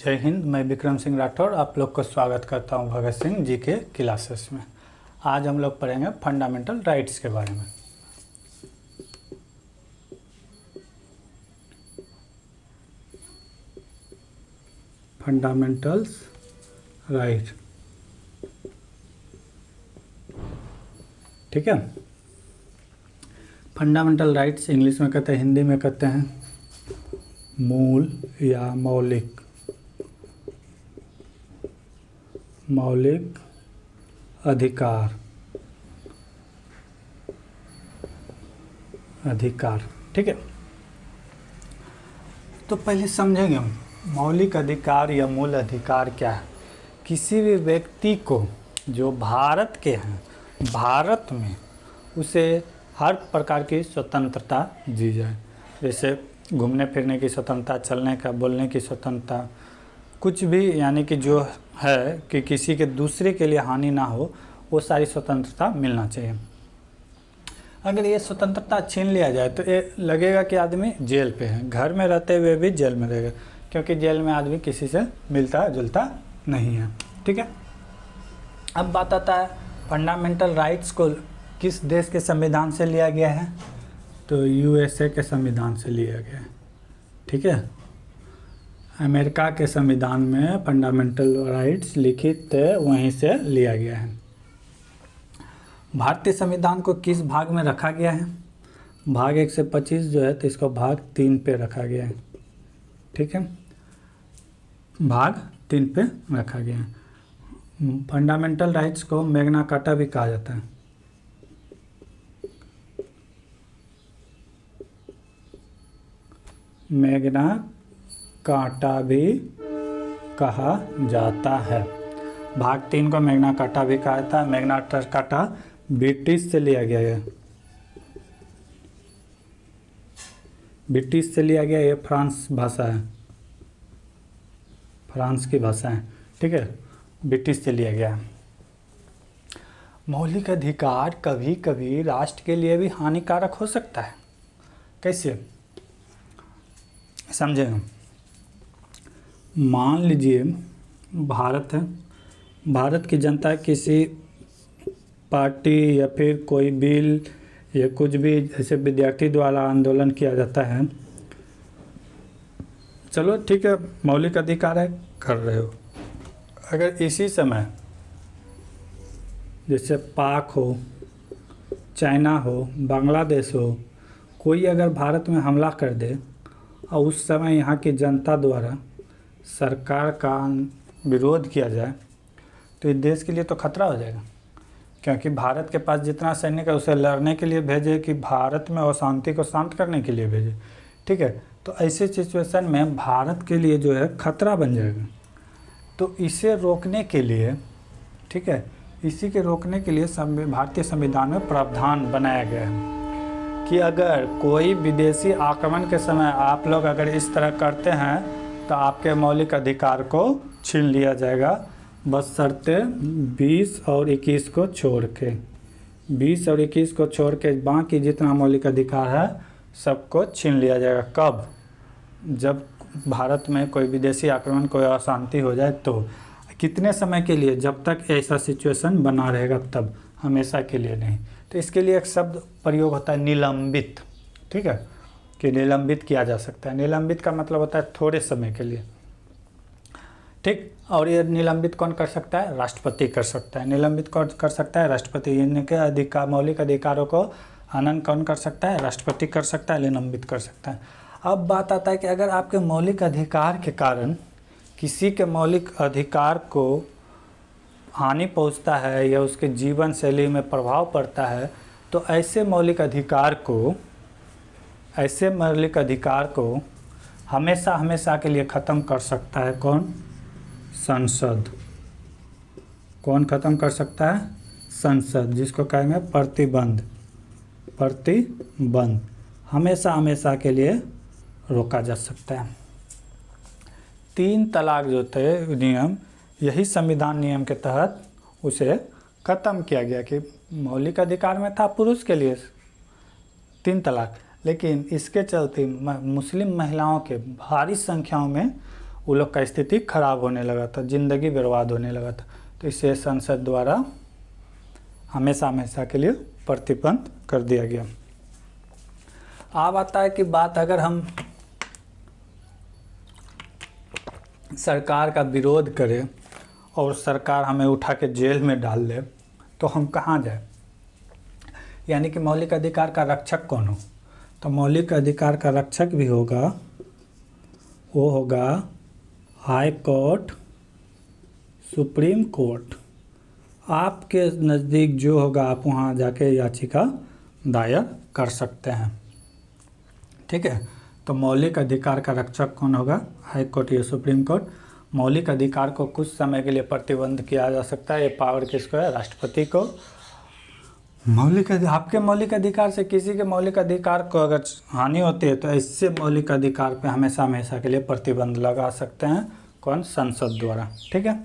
जय हिंद। मैं विक्रम सिंह राठौर आप लोग को स्वागत करता हूं भगत सिंह जी के क्लासेस में। आज हम लोग पढ़ेंगे फंडामेंटल राइट्स के बारे में। फंडामेंटल्स राइट, ठीक है। फंडामेंटल राइट्स इंग्लिश में कहते हैं, हिंदी में कहते हैं मूल या मौलिक अधिकार। ठीक है। तो पहले समझेंगे हम मौलिक अधिकार या मूल अधिकार क्या है। किसी भी व्यक्ति को जो भारत के हैं, भारत में उसे हर प्रकार की स्वतंत्रता दी जाए, जैसे घूमने फिरने की स्वतंत्रता, चलने का बोलने की स्वतंत्रता, कुछ भी यानी कि जो है कि किसी के दूसरे के लिए हानि ना हो, वो सारी स्वतंत्रता मिलना चाहिए। अगर ये स्वतंत्रता छीन लिया जाए तो ये लगेगा कि आदमी जेल पे है, घर में रहते हुए भी जेल में रहेगा, क्योंकि जेल में आदमी किसी से मिलता जुलता नहीं है। ठीक है। अब बात आता है फंडामेंटल राइट्स को किस देश के संविधान से लिया गया है, तो यूएसए के संविधान से लिया गया है। ठीक है। अमेरिका के संविधान में फंडामेंटल राइट्स लिखित वहीं से लिया गया है। भारतीय संविधान को किस भाग में रखा गया है, भाग 1 से 25 जो है तो इसको भाग 3 पे रखा गया है। ठीक है, भाग 3 पे रखा गया है। फंडामेंटल राइट्स को मैग्ना कार्टा भी कहा जाता है। मैग्ना कार्टा भी कहा जाता है। भाग 3 को मैग्ना कार्टा भी कहा जाता है। मैग्ना कार्टा ब्रिटिश से लिया गया है, ब्रिटिश से लिया गया। ये फ्रांस भाषा है, फ्रांस की भाषा है। ठीक है, ब्रिटिश से लिया गया है। मौलिक अधिकार कभी कभी राष्ट्र के लिए भी हानिकारक हो सकता है। कैसे समझें। मान लीजिए भारत है, भारत की जनता किसी पार्टी या फिर कोई बिल या कुछ भी, जैसे विद्यार्थी द्वारा आंदोलन किया जाता है, चलो ठीक है मौलिक अधिकार है, कर रहे हो। अगर इसी समय जैसे पाक हो, चाइना हो, बांग्लादेश हो, कोई अगर भारत में हमला कर दे और उस समय यहाँ की जनता द्वारा सरकार का विरोध किया जाए, तो इस देश के लिए तो खतरा हो जाएगा, क्योंकि भारत के पास जितना सैनिक है उसे लड़ने के लिए भेजे कि भारत में अशांति को शांत करने के लिए भेजे। ठीक है, तो ऐसे सिचुएशन में भारत के लिए जो है खतरा बन जाएगा। तो इसे रोकने के लिए, ठीक है, इसी के रोकने के लिए भारतीय संविधान में प्रावधान बनाया गया है कि अगर कोई विदेशी आक्रमण के समय आप लोग अगर इस तरह करते हैं तो आपके मौलिक अधिकार को छीन लिया जाएगा, बशर्ते 20 और 21 को छोड़ के, 20 और 21 को छोड़ के बाकी जितना मौलिक अधिकार है सबको छीन लिया जाएगा। कब? जब भारत में कोई विदेशी आक्रमण, कोई अशांति हो जाए तो। कितने समय के लिए? जब तक ऐसा सिचुएशन बना रहेगा तब, हमेशा के लिए नहीं। तो इसके लिए एक शब्द प्रयोग होता है निलंबित। ठीक है, कि निलंबित किया जा सकता है। निलंबित का मतलब होता है थोड़े समय के लिए। ठीक, और ये निलंबित कौन कर सकता है? राष्ट्रपति कर सकता है। निलंबित कौन कर सकता है? राष्ट्रपति। इनके अधिकार, मौलिक अधिकारों को हनन कौन कर सकता है? राष्ट्रपति कर सकता है, निलंबित कर सकता है। अब बात आता है कि अगर आपके मौलिक अधिकार के कारण किसी के मौलिक अधिकार को हानि पहुंचता है या उसके जीवन शैली में प्रभाव पड़ता है, तो ऐसे मौलिक अधिकार को हमेशा हमेशा के लिए ख़त्म कर सकता है कौन? संसद। कौन ख़त्म कर सकता है? संसद, जिसको कहेंगे प्रतिबंध। हमेशा हमेशा के लिए रोका जा सकता है। 3 तलाक जो थे नियम, यही संविधान नियम के तहत उसे ख़त्म किया गया कि मौलिक अधिकार में था पुरुष के लिए 3 तलाक, लेकिन इसके चलते मुस्लिम महिलाओं के भारी संख्याओं में वो लोग का स्थिति खराब होने लगा था, ज़िंदगी बर्बाद होने लगा था। तो इसे संसद द्वारा हमेशा हमेशा के लिए प्रतिबंध कर दिया गया। अब आता है कि बात अगर हम सरकार का विरोध करें और सरकार हमें उठा के जेल में डाल दे तो हम कहाँ जाए, यानी कि मौलिक अधिकार का रक्षक कौन हो? तो मौलिक अधिकार का रक्षक भी होगा, वो होगा हाई कोर्ट, सुप्रीम कोर्ट। आपके नज़दीक जो होगा आप वहाँ जाके याचिका दायर कर सकते हैं। ठीक है, तो मौलिक अधिकार का रक्षक कौन होगा? हाई कोर्ट या सुप्रीम कोर्ट। मौलिक अधिकार को कुछ समय के लिए प्रतिबंध किया जा सकता है, ये पावर किसको है? राष्ट्रपति को। आपके मौलिक अधिकार से किसी के मौलिक अधिकार को अगर हानि होती है तो इससे मौलिक अधिकार पे हमेशा हमेशा के लिए प्रतिबंध लगा सकते हैं। कौन? संसद द्वारा। ठीक है,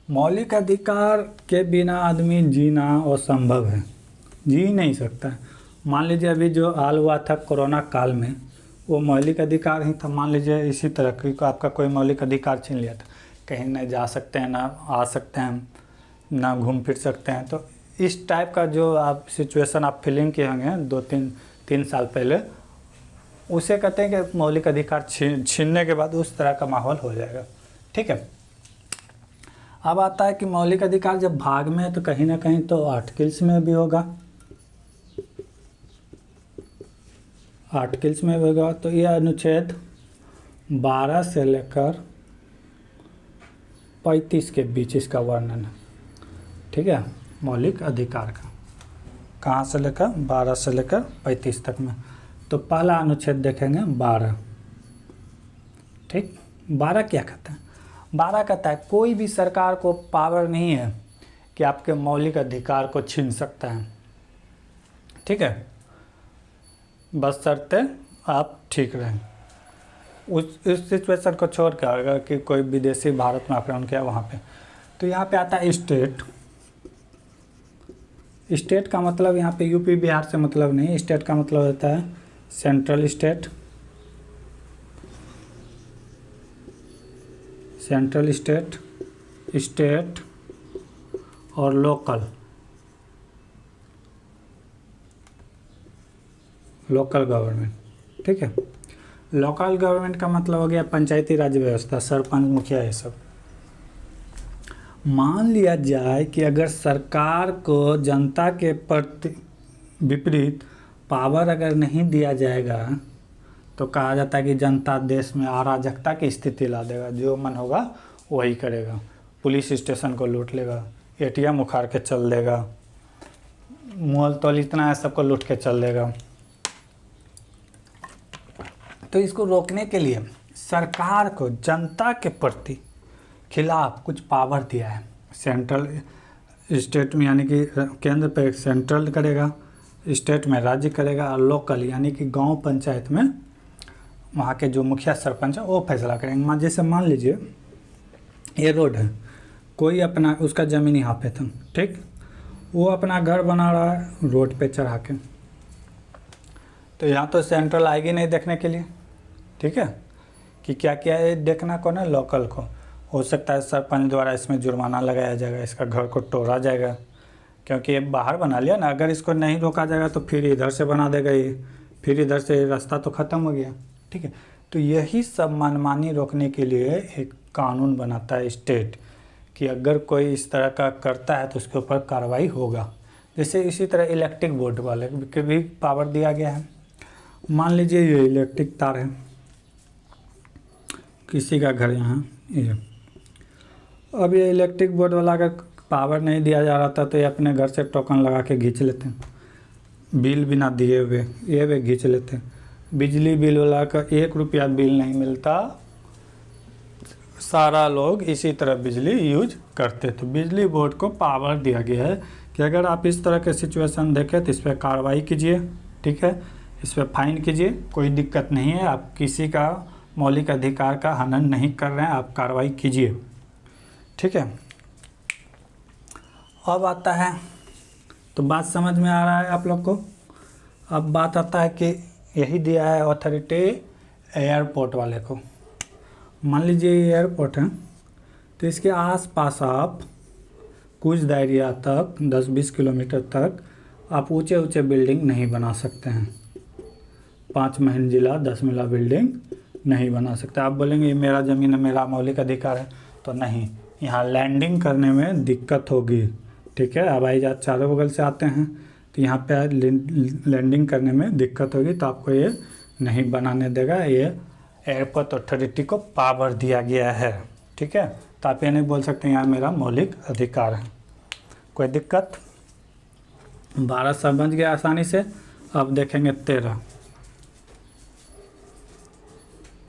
मौलिक अधिकार के बिना आदमी जीना असंभव है, जी नहीं सकता है। मान लीजिए अभी जो हाल हुआ था कोरोना काल में, वो मौलिक अधिकार ही था। मान लीजिए इसी तरह की आपका कोई मौलिक अधिकार छीन लिया था, कहीं न जा सकते हैं, ना आ सकते हैं, ना घूम फिर सकते हैं। तो इस टाइप का जो आप सिचुएशन आप फीलिंग किए होंगे 2-3 साल पहले, उसे कहते हैं कि मौलिक अधिकार छीनने के बाद उस तरह का माहौल हो जाएगा। ठीक है, अब आता है कि मौलिक अधिकार जब भाग में है तो कहीं ना कहीं तो आर्टिकल्स में भी होगा, आर्टिकल्स में भी होगा। तो ये अनुच्छेद 12 से लेकर 35 के बीच इसका वर्णन है। ठीक है, मौलिक अधिकार का कहाँ से लेकर 12 से लेकर 35 तक में। तो पहला अनुच्छेद देखेंगे 12। ठीक, 12 क्या कहता है? 12 कहता है कोई भी सरकार को पावर नहीं है कि आपके मौलिक अधिकार को छीन सकता है। ठीक है, बशर्ते आप ठीक रहें। उस सिचुएशन को छोड़ के अगर कि कोई विदेशी भारत में आक्रमण किया वहाँ पे, तो यहाँ पे आता है स्टेट। स्टेट का मतलब यहाँ पे यूपी बिहार से मतलब नहीं, स्टेट का मतलब होता है central state, central state, state और लोकल, लोकल गवर्नमेंट। ठीक है, लोकल गवर्नमेंट का मतलब हो गया पंचायती राज व्यवस्था, सरपंच, मुखिया, ये सब। मान लिया जाए कि अगर सरकार को जनता के प्रति विपरीत पावर अगर नहीं दिया जाएगा तो कहा जाता है कि जनता देश में अराजकता की स्थिति ला देगा, जो मन होगा वही करेगा, पुलिस स्टेशन को लूट लेगा, एटीएम उखाड़ के चल देगा, मोल तोल इतना है सबको लूट के चल देगा। तो इसको रोकने के लिए सरकार को जनता के प्रति खिलाफ कुछ पावर दिया है। सेंट्रल स्टेट में यानी कि केंद्र पे सेंट्रल करेगा, स्टेट में राज्य करेगा, और लोकल यानी कि गांव पंचायत में वहाँ के जो मुखिया सरपंच है वो फैसला करेंगे। जैसे मान लीजिए ये रोड है, कोई अपना उसका ज़मीनी यहाँ पे था, ठीक, वो अपना घर बना रहा है रोड पे चढ़ा के, तो यहाँ तो सेंट्रल आएगी नहीं देखने के लिए। ठीक है, कि क्या क्या है देखना कौन है? लोकल को। हो सकता है सरपंच द्वारा इसमें जुर्माना लगाया जाएगा, इसका घर को तोड़ा जाएगा, क्योंकि ये बाहर बना लिया ना। अगर इसको नहीं रोका जाएगा तो फिर इधर से बना देगा ये, फिर इधर से रास्ता तो ख़त्म हो गया। ठीक है, तो यही सब मनमानी रोकने के लिए एक कानून बनाता है स्टेट, कि अगर कोई इस तरह का करता है तो उसके ऊपर कार्रवाई होगा। जैसे इसी तरह इलेक्ट्रिक बोर्ड वाले के भी पावर दिया गया है। मान लीजिए ये इलेक्ट्रिक तार है, किसी का घर यहाँ ये, अब ये इलेक्ट्रिक बोर्ड वाला अगर पावर नहीं दिया जा रहा था तो ये अपने घर से टोकन लगा के खींच लेते हैं, बिल बिना दिए हुए ये वे खींच लेते हैं। बिजली बिल वाला का 1 रुपया बिल नहीं मिलता, सारा लोग इसी तरह बिजली यूज करते। तो बिजली बोर्ड को पावर दिया गया है कि अगर आप इस तरह के सिचुएशन देखें तो इस पर कार्रवाई कीजिए। ठीक है, इस पर फाइन कीजिए, कोई दिक्कत नहीं है, आप किसी का मौलिक अधिकार का हनन नहीं कर रहे हैं, आप कार्रवाई कीजिए। ठीक है, अब आता है, तो बात समझ में आ रहा है आप लोग को। अब बात आता है कि यही दिया है अथॉरिटी एयरपोर्ट वाले को। मान लीजिए ये एयरपोर्ट है, तो इसके आसपास आप कुछ दायरिया तक 10-20 किलोमीटर तक आप ऊंचे ऊंचे बिल्डिंग नहीं बना सकते हैं। 5 मंजिला 10 मंजिला बिल्डिंग नहीं बना सकते। आप बोलेंगे ये मेरा ज़मीन है, मेरा मौलिक अधिकार है, तो नहीं, यहाँ लैंडिंग करने में दिक्कत होगी। ठीक है, हवाई जहाज चारों बगल से आते हैं, तो यहाँ पे लैंडिंग करने में दिक्कत होगी, तो आपको ये नहीं बनाने देगा। ये एयरपोर्ट अथॉरिटी को पावर दिया गया है। ठीक है, तो आप ये नहीं बोल सकते यहाँ मेरा मौलिक अधिकार है। कोई दिक्कत? 12 समझ गए आसानी से। अब देखेंगे 13।